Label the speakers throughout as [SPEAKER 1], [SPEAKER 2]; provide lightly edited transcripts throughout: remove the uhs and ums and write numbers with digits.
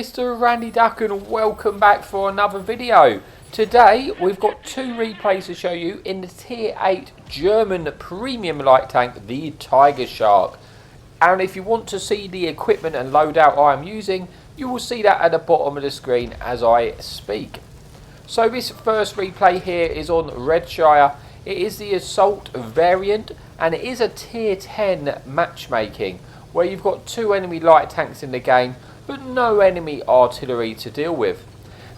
[SPEAKER 1] Mr. Randy Duck and welcome back for another video. Today we've got two replays to show you in the tier 8 German premium light tank, the Tiger Shark. And if you want to see the equipment and loadout I am using, you will see that at the bottom of the screen as I speak. So this first replay here is on Redshire. It is the Assault variant and it is a tier 10 matchmaking where you've got two enemy light tanks in the game but no enemy artillery to deal with.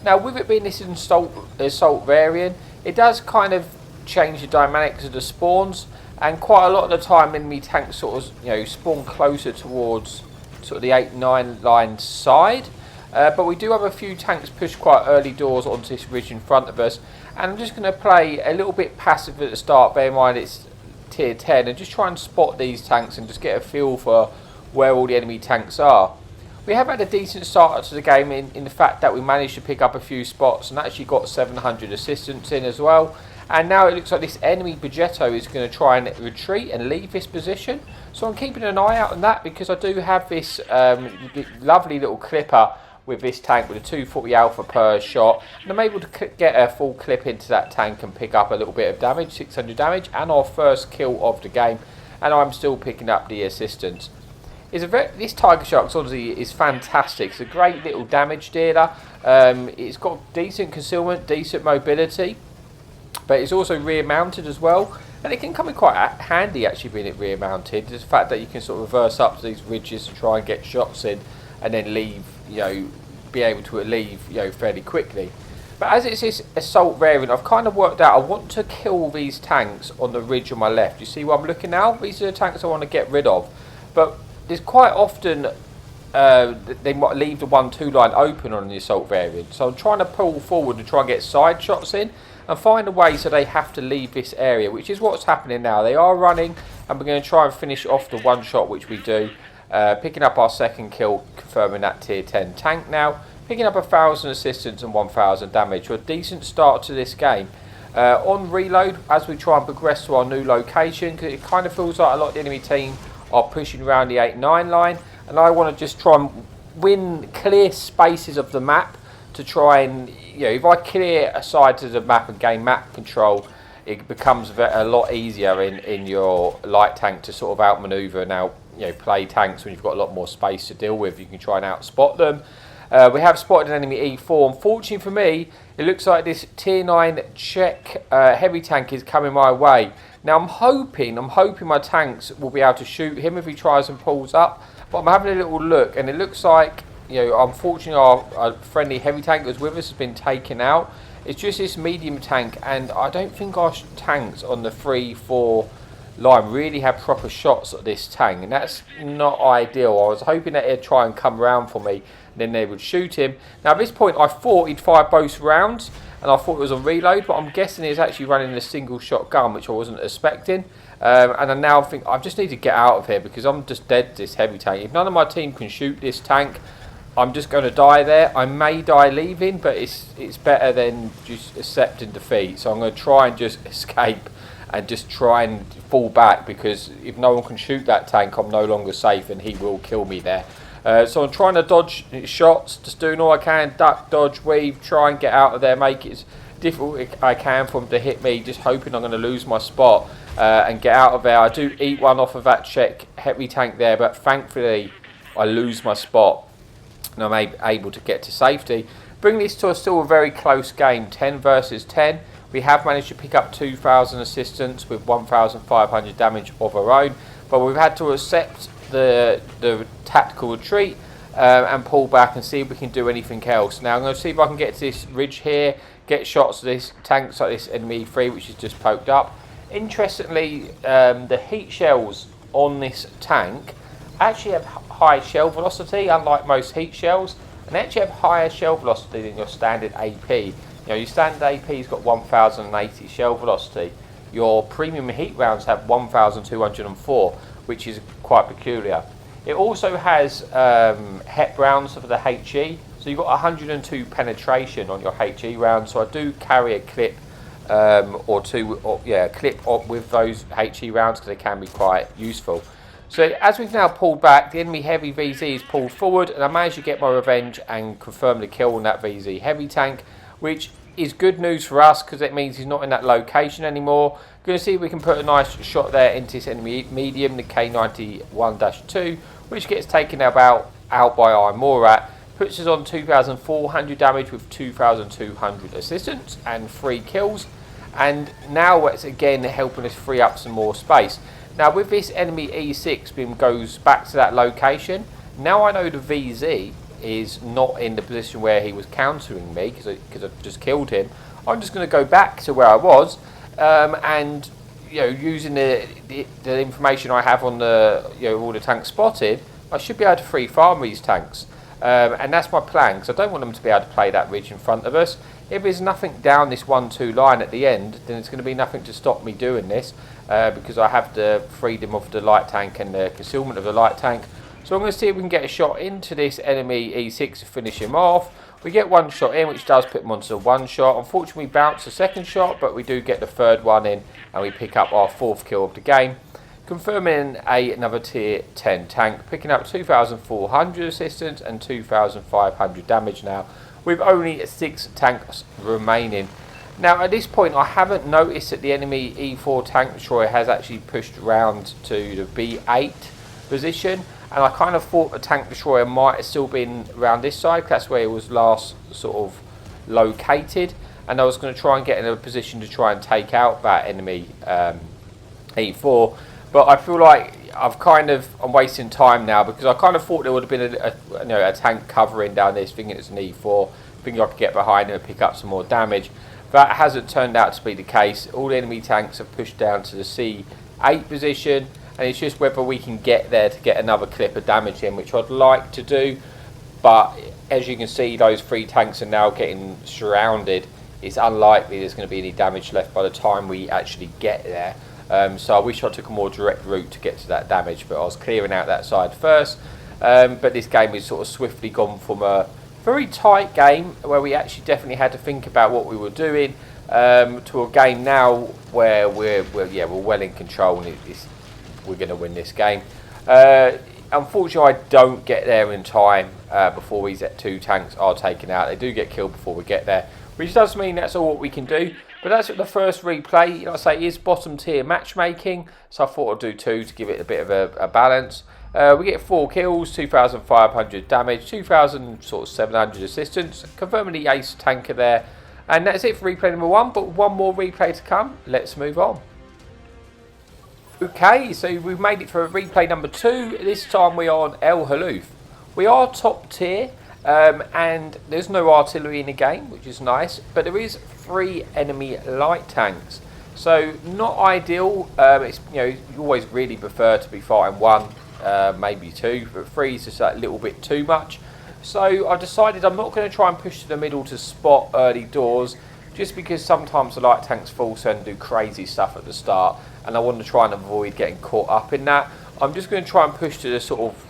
[SPEAKER 1] Now with it being this assault variant, it does kind of change the dynamics of the spawns, and quite a lot of the time enemy tanks sort of spawn closer towards sort of the 8-9 line side. But we do have a few tanks pushed quite early doors onto this ridge in front of us, and I'm just going to play a little bit passive at the start, bear in mind it's tier 10, and just try and spot these tanks and just get a feel for where all the enemy tanks are. We have had a decent start to the game in the fact that we managed to pick up a few spots and actually got 700 assistance in as well. And now it looks like this enemy Progetto is going to try and retreat and leave this position. So I'm keeping an eye out on that because I do have this lovely little clipper with this tank with a 240 alpha per shot. And I'm able to get a full clip into that tank and pick up a little bit of damage, 600 damage, and our first kill of the game. And I'm still picking up the assistance. This Tiger Shark honestly is fantastic. It's a great little damage dealer. It's got decent concealment, decent mobility, but it's also rear mounted as well, and it can come in quite handy actually being it rear mounted. The fact that you can sort of reverse up to these ridges and try and get shots in and then leave, be able to leave fairly quickly. But as it's this assault variant, I've kind of worked out I want to kill these tanks on the ridge on my left. You see what I'm looking now? These are the tanks I want to get rid of, but there's quite often they might leave the 1-2 line open on the assault variant, so I'm trying to pull forward and try and get side shots in and find a way so they have to leave this area, which is what's happening now. They are running and we're going to try and finish off the one shot, which we do, picking up our second kill, confirming that tier 10 tank now, picking up 1,000 assistance and 1,000 damage. So a decent start to this game. On reload, as we try and progress to our new location, because it kind of feels like a lot of the enemy team are pushing around the 8-9 line, and I want to just try and win clear spaces of the map to try and, if I clear a side to the map and gain map control, it becomes a lot easier in your light tank to sort of outmaneuver and play tanks when you've got a lot more space to deal with. You can try and outspot them. We have spotted an enemy E4. Unfortunately for me, it looks like this tier 9 Czech heavy tank is coming my way. Now I'm hoping my tanks will be able to shoot him if he tries and pulls up. But I'm having a little look, and it looks like, unfortunately our friendly heavy tank that was with us has been taken out. It's just this medium tank, and I don't think our tanks on the 3-4 line really have proper shots at this tank, and that's not ideal. I was hoping that he'd try and come around for me, and then they would shoot him. Now at this point I thought he'd fire both rounds, and I thought it was on reload, but I'm guessing he's actually running a single shot gun, which I wasn't expecting. And I now think I just need to get out of here because I'm just dead to this heavy tank. If none of my team can shoot this tank, I'm just going to die there. I may die leaving, but it's better than just accepting defeat. So I'm going to try and just escape and just try and fall back, because if no one can shoot that tank, I'm no longer safe and he will kill me there. So I'm trying to dodge shots, just doing all I can, duck, dodge, weave, try and get out of there, make it as difficult as I can for him to hit me, just hoping I'm going to lose my spot and get out of there. I do eat one off of that Czech heavy tank there, but thankfully I lose my spot and I'm able to get to safety. Bring this to still a very close game, 10 versus 10. We have managed to pick up 2,000 assistance with 1,500 damage of our own, but we've had to accept the tactical retreat and pull back and see if we can do anything else. Now I'm going to see if I can get to this ridge here, get shots of this tanks like this enemy 3 which is just poked up. Interestingly, the heat shells on this tank actually have high shell velocity, unlike most heat shells, and they actually have higher shell velocity than your standard AP. Your standard AP's got 1,080 shell velocity. Your premium heat rounds have 1,204, which is quite peculiar. It also has HEP rounds for the HE, so you've got 102 penetration on your HE rounds. So I do carry a clip or two, clip with those HE rounds because they can be quite useful. So as we've now pulled back, the enemy heavy VZ is pulled forward, and I managed to get my revenge and confirm the kill on that VZ heavy tank, which is good news for us because it means he's not in that location anymore. Going to see if we can put a nice shot there into this enemy medium, the K91-2, which gets taken out by Armour. Puts us on 2,400 damage with 2,200 assistance and 3 kills. And now it's again helping us free up some more space. Now with this enemy E6 beam goes back to that location, now I know the VZ is not in the position where he was countering me because I've just killed him. I'm just going to go back to where I was and using the information I have on the all the tanks spotted, I should be able to free farm these tanks. And that's my plan, because I don't want them to be able to play that ridge in front of us. If there's nothing down this 1-2 line at the end, then it's going to be nothing to stop me doing this, because I have the freedom of the light tank and the concealment of the light tank. So I'm going to see if we can get a shot into this enemy E6 to finish him off. We get one shot in, which does put him onto one shot. Unfortunately, we bounce the second shot, but we do get the third one in, and we pick up our 4th kill of the game. Confirming another tier 10 tank, picking up 2,400 assistance and 2,500 damage now, with only 6 tanks remaining. Now at this point I haven't noticed that the enemy E4 tank destroyer has actually pushed around to the B8 position, and I kind of thought the tank destroyer might have still been around this side, that's where it was last sort of located, and I was going to try and get in a position to try and take out that enemy E4. But I feel like I'm wasting time now, because I kind of thought there would have been a tank covering down this, thinking it's an E4, thinking I could get behind him and pick up some more damage. That hasn't turned out to be the case. All the enemy tanks have pushed down to the C8 position, and it's just whether we can get there to get another clip of damage in, which I'd like to do. But as you can see, those 3 tanks are now getting surrounded. It's unlikely there's going to be any damage left by the time we actually get there. So I wish I took a more direct route to get to that damage, but I was clearing out that side first. But this game is sort of swiftly gone from a very tight game where we actually definitely had to think about what we were doing to a game now where we're well in control, and we're going to win this game. Unfortunately, I don't get there in time before these 2 tanks are taken out. They do get killed before we get there, which does mean that's all what we can do. But that's the first replay. Like I say, it is bottom tier matchmaking, so I thought I'd do 2 to give it a bit of a balance. We get 4 kills, 2,500 damage, 2,700 assistance, confirming the ace tanker there. And that's it for replay number 1, but one more replay to come. Let's move on. Okay, so we've made it for replay number 2. This time we are on El Halluf. We are top tier. And there's no artillery in the game, which is nice, but there is 3 enemy light tanks, so not ideal. It's you always really prefer to be fighting 1, maybe 2, but 3 is just a little bit too much. So I decided I'm not going to try and push to the middle to spot early doors, just because sometimes the light tanks force and do crazy stuff at the start, and I want to try and avoid getting caught up in that. I'm just going to try and push to the sort of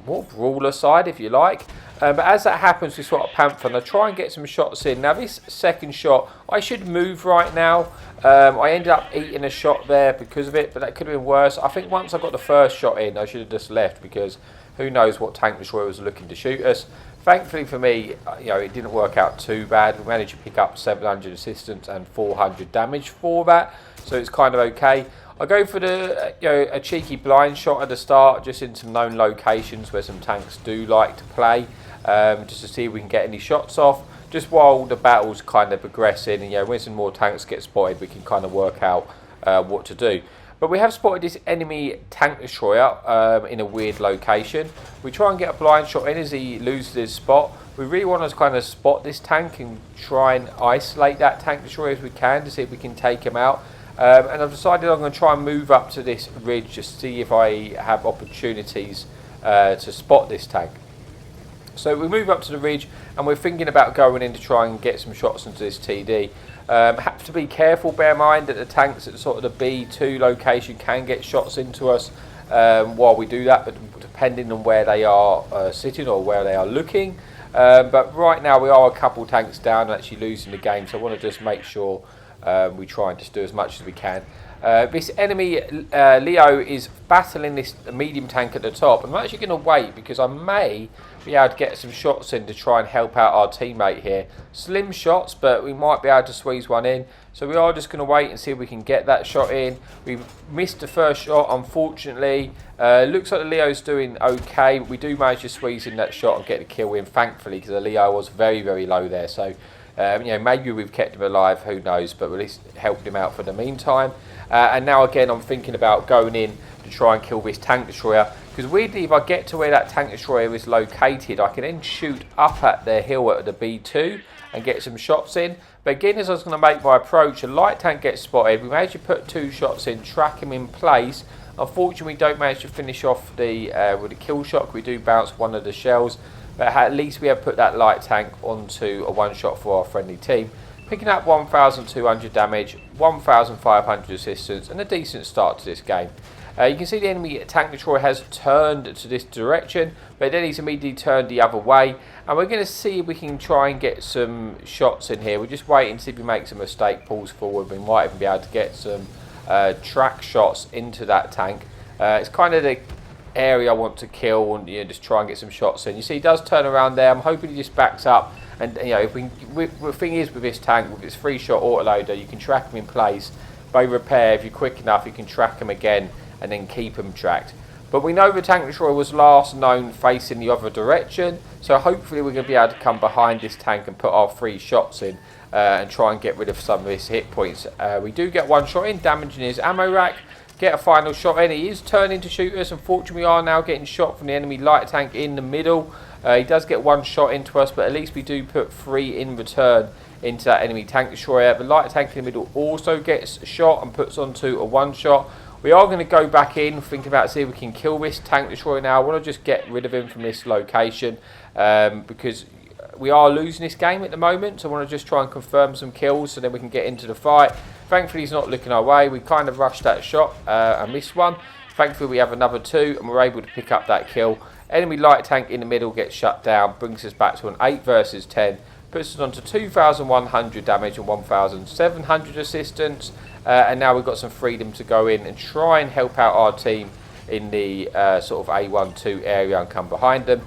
[SPEAKER 1] more brawler side, if you like. But as that happens, we swap a Panther, and I try and get some shots in. Now this second shot, I should move right now. I ended up eating a shot there because of it, but that could have been worse. I think once I got the first shot in, I should have just left, because who knows what tank destroyer was looking to shoot us. Thankfully for me, it didn't work out too bad. We managed to pick up 700 assistance and 400 damage for that, so it's kind of okay. I go for the a cheeky blind shot at the start, just in some known locations where some tanks do like to play, just to see if we can get any shots off, just while the battle's kind of progressing, and when some more tanks get spotted, we can kind of work out what to do. But we have spotted this enemy tank destroyer in a weird location. We try and get a blind shot in as he loses his spot. We really want to kind of spot this tank and try and isolate that tank destroyer as we can to see if we can take him out. And I've decided I'm going to try and move up to this ridge just to see if I have opportunities to spot this tank. So we move up to the ridge, and we're thinking about going in to try and get some shots into this TD. Have to be careful, bear in mind that the tanks at sort of the B2 location can get shots into us while we do that, but depending on where they are sitting or where they are looking. But right now we are a couple tanks down and actually losing the game, so I want to just make sure we try and just do as much as we can. This enemy Leo is battling this medium tank at the top. I'm actually going to wait because I may be able to get some shots in to try and help out our teammate here. Slim shots, but we might be able to squeeze one in. So we are just going to wait and see if we can get that shot in. We missed the first shot, unfortunately. Looks like the Leo's doing okay. But we do manage to squeeze in that shot and get the kill in, thankfully, because the Leo was very, very low there. So, you know, maybe we've kept him alive, who knows, but at least helped him out for the meantime. And now again, I'm thinking about going in to try and kill this tank destroyer. Because weirdly, if I get to where that tank destroyer is located, I can then shoot up at the hill at the B2 and get some shots in. But again, as I was going to make my approach, a light tank gets spotted. We manage to put 2 shots in, track him in place. Unfortunately, we don't manage to finish off the with a kill shot. We do bounce one of the shells. But at least we have put that light tank onto a 1-shot for our friendly team. Picking up 1,200 damage, 1,500 assistance, and a decent start to this game. You can see the enemy tank destroyer has turned to this direction, but then he's immediately turned the other way. And we're going to see if we can try and get some shots in here. We're just waiting to see if he makes a mistake, pulls forward. We might even be able to get some track shots into that tank. It's kind of the area I want to kill and, you know, just try and get some shots in. You see he does turn around there. I'm hoping he just backs up. And, you know, if the thing is with this tank, with its 3-shot autoloader, you can track them in place. By repair, if you're quick enough, you can track them again and then keep them tracked. But we know the tank destroyer was last known facing the other direction, so hopefully we're going to be able to come behind this tank and put our 3 shots in and try and get rid of some of his hit points. We do get 1 shot in, damaging his ammo rack. Get a final shot in. He is turning to shoot us. Unfortunately, we are now getting shot from the enemy light tank in the middle. He does get 1 shot into us, but at least we do put 3 in return into that enemy tank destroyer. The light tank in the middle also gets shot and puts onto a 1-shot. We are going to go back in, thinking about seeing if we can kill this tank destroyer now. I want to just get rid of him from this location because we are losing this game at the moment. So I want to just try and confirm some kills so then we can get into the fight. Thankfully, he's not looking our way. We kind of rushed that shot and missed one. Thankfully, we have another 2 and we're able to pick up that kill. Enemy light tank in the middle gets shut down, brings us back to an 8 versus 10. Puts us on to 2,100 damage and 1,700 assistance. And now we've got some freedom to go in and try and help out our team in the sort of A1-2 area and come behind them.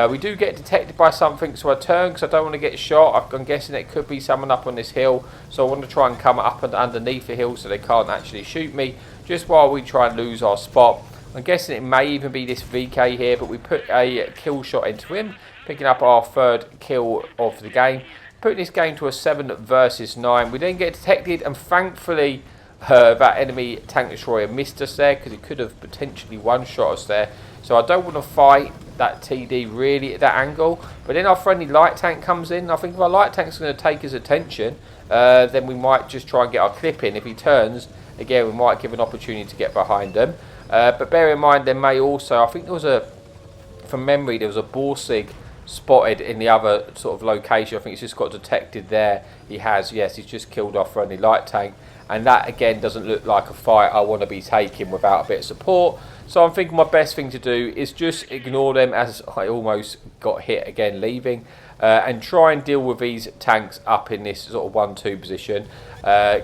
[SPEAKER 1] We do get detected by something, so I turn because I don't want to get shot. I'm guessing it could be someone up on this hill, so I want to try and come up and underneath the hill so they can't actually shoot me, just while we try and lose our spot. I'm guessing it may even be this VK here, but we put a kill shot into him, picking up our 3rd kill of the game, putting this game to a 7 versus 9. We then get detected, and thankfully that enemy tank destroyer missed us there because it could have potentially 1-shot us there. So I don't want to fight that TD really at that angle. But then our friendly light tank comes in. I think if our light tank's going to take his attention, then we might just try and get our clip in. If he turns, again, we might give an opportunity to get behind them. But bear in mind, there may also, I think there was from memory, there was a Borsig spotted in the other sort of location. I think it's just got detected there. He has, yes, he's just killed our friendly light tank. And that, again, doesn't look like a fight I want to be taking without a bit of support. So I'm thinking my best thing to do is just ignore them, as I almost got hit again leaving, and try and deal with these tanks up in this sort of 1-2 position,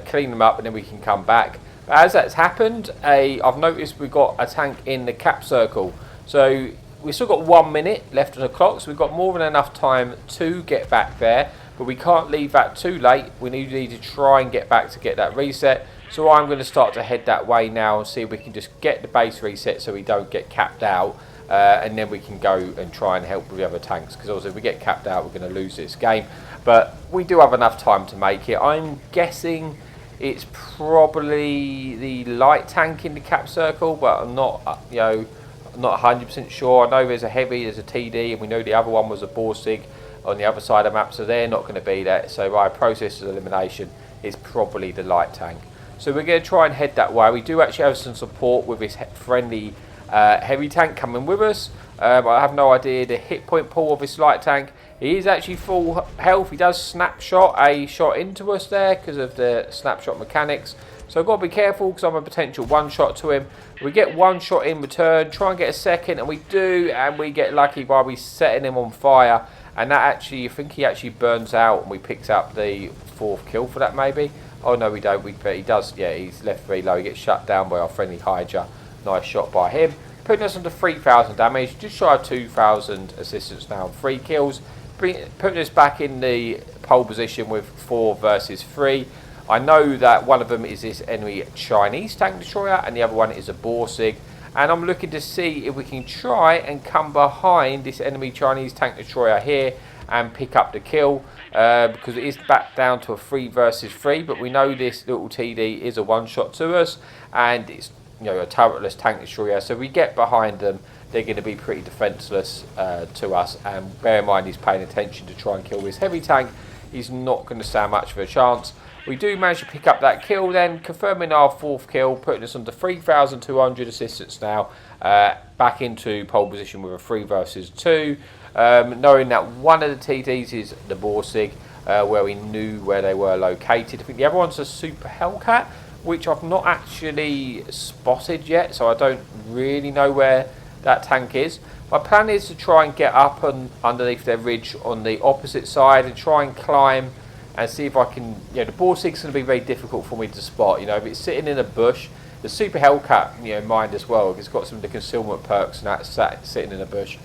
[SPEAKER 1] clean them up, and then we can come back. But as that's happened, I've noticed we've got a tank in the cap circle. So we've still got 1 minute left on the clock, so we've got more than enough time to get back there. But we can't leave that too late. We need to try and get back to get that reset. So I'm going to start to head that way now and see if we can just get the base reset so we don't get capped out. And then we can go and try and help with the other tanks. Because obviously if we get capped out, we're going to lose this game. But we do have enough time to make it. I'm guessing it's probably the light tank in the cap circle. But I'm not, not 100% sure. I know there's a heavy, there's a TD. And we know the other one was a Borsig on the other side of the map, so they're not going to be there. So by process of elimination, it's probably the light tank. So we're going to try and head that way. We do actually have some support with this friendly heavy tank coming with us. I have no idea the hit point pool of this light tank. He is actually full health. He does snapshot a shot into us there because of the snapshot mechanics. So I've got to be careful because I'm a potential 1-shot to him. We get 1 shot in return, try and get a second, and we do, and we get lucky by we setting him on fire. And that actually, I think he actually burns out and we picked up the 4th kill for that maybe. Oh no, we don't. But he does. Yeah, he's left very low. He gets shut down by our friendly Hydra. Nice shot by him. Putting us under 3,000 damage. Just shy of 2,000 assistance now. 3 kills. Putting us back in the pole position with 4 versus 3. I know that one of them is this enemy Chinese tank destroyer, and the other one is a Borsig. And I'm looking to see if we can try and come behind this enemy Chinese tank destroyer here and pick up the kill, because it is back down to a 3 versus 3. But we know this little TD is a one-shot to us, and it's, you know, a turretless tank destroyer. So if we get behind them, they're going to be pretty defenceless to us. And bear in mind, he's paying attention to try and kill this heavy tank. He's not going to stand much of a chance. We do manage to pick up that kill then, confirming our 4th kill, putting us under 3,200 assistance now, back into pole position with a 3 versus 2. Knowing that one of the TDs is the Borsig, where we knew where they were located. I think the other one's a Super Hellcat, which I've not actually spotted yet, so I don't really know where that tank is. My plan is to try and get up underneath their ridge on the opposite side and try and climb and see if I can, you know, the Borsig's going to be very difficult for me to spot. You know, if it's sitting in a bush, the Super Hellcat, you know, mind as well, it's got some of the concealment perks and that's sitting in a bush.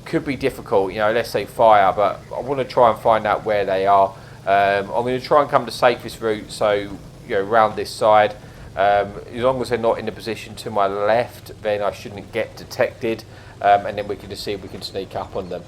[SPEAKER 1] Could be difficult, you know, let's say fire, but I want to try and find out where they are. I'm going to try and come the safest route, so, you know, round this side. As long as they're not in the position to my left, then I shouldn't get detected, and then we can just see if we can sneak up on them.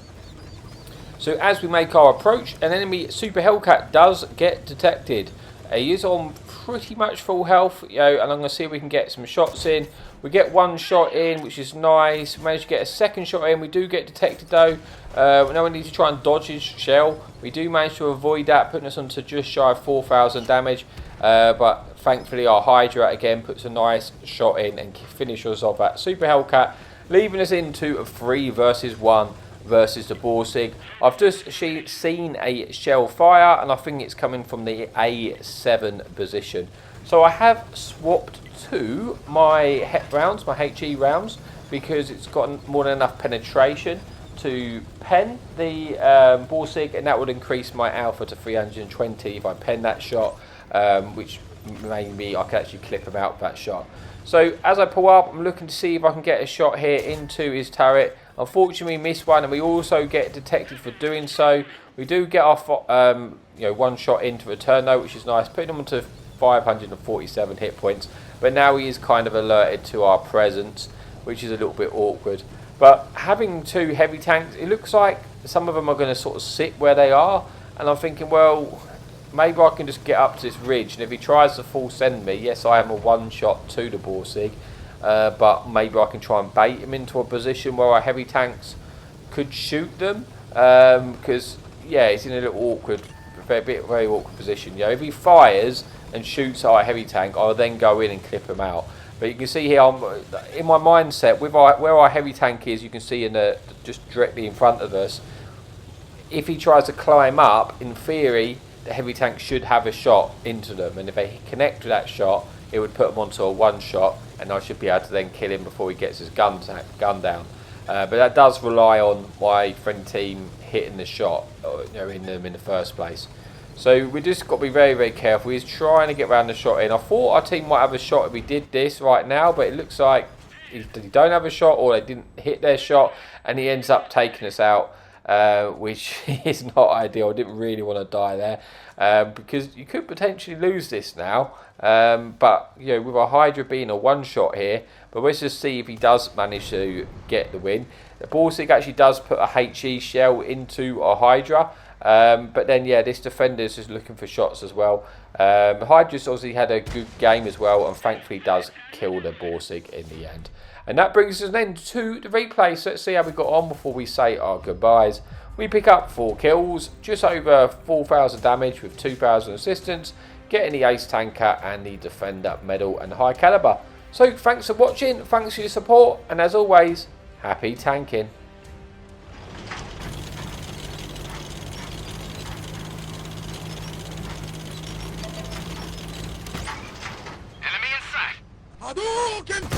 [SPEAKER 1] So as we make our approach, an enemy Super Hellcat does get detected. He is on pretty much full health, you know, and I'm going to see if we can get some shots in. We get 1 shot in, which is nice. We managed to get a 2nd shot in. We do get detected though. Now we need to try and dodge his shell. We do manage to avoid that, putting us onto just shy of 4,000 damage. But thankfully our Hydra again puts a nice shot in and finishes off that Super Hellcat, leaving us into a 3 versus 1 versus the Borsig. I've just seen a shell fire, and I think it's coming from the A7 position. So I have swapped to my HEP rounds, my HE rounds, because it's got more than enough penetration to pen the Borsig, and that would increase my alpha to 320 if I pen that shot, which maybe I can actually clip him out with that shot. So as I pull up, I'm looking to see if I can get a shot here into his turret. Unfortunately, we missed one, and we also get detected for doing so. We do get our you know, 1 shot into return though, which is nice, putting him onto 547 hit points. But now he is kind of alerted to our presence, which is a little bit awkward. But having 2 heavy tanks, it looks like some of them are going to sort of sit where they are, and I'm thinking, well, maybe I can just get up to this ridge, and if he tries to full send me, yes, I am a 1 shot to the Borsig. But maybe I can try and bait him into a position where our heavy tanks could shoot them, because yeah, it's in a little awkward, very awkward position. You know, if he fires and shoots our heavy tank, I'll then go in and clip him out. But you can see here, in my mindset, with where our heavy tank is, you can see in the just directly in front of us. If he tries to climb up, in theory, the heavy tank should have a shot into them, and if they connect with that shot, it would put him onto a 1 shot, and I should be able to then kill him before he gets his gun down. But that does rely on my friend team hitting the shot, you know, in them in the first place. So we just got to be very careful. He's trying to get around the shot in. I thought our team might have a shot if we did this right now, but it looks like they don't have a shot, or they didn't hit their shot, and he ends up taking us out, which is not ideal. I didn't really want to die there, because you could potentially lose this now. But you know, with our Hydra being a 1 shot here, but let's just see if he does manage to get the win. The Borsig actually does put a HE shell into our Hydra, but then yeah, this defender's just looking for shots as well. Hydra's obviously had a good game as well, and thankfully does kill the Borsig in the end. And that brings us then to the replay. So let's see how we got on before we say our goodbyes. We pick up 4 kills, just over 4,000 damage with 2,000 assistance, getting the ace tanker and the defender medal and high caliber. So thanks for watching, thanks for your support, and as always, happy tanking.
[SPEAKER 2] Enemy in sight. Hadouken!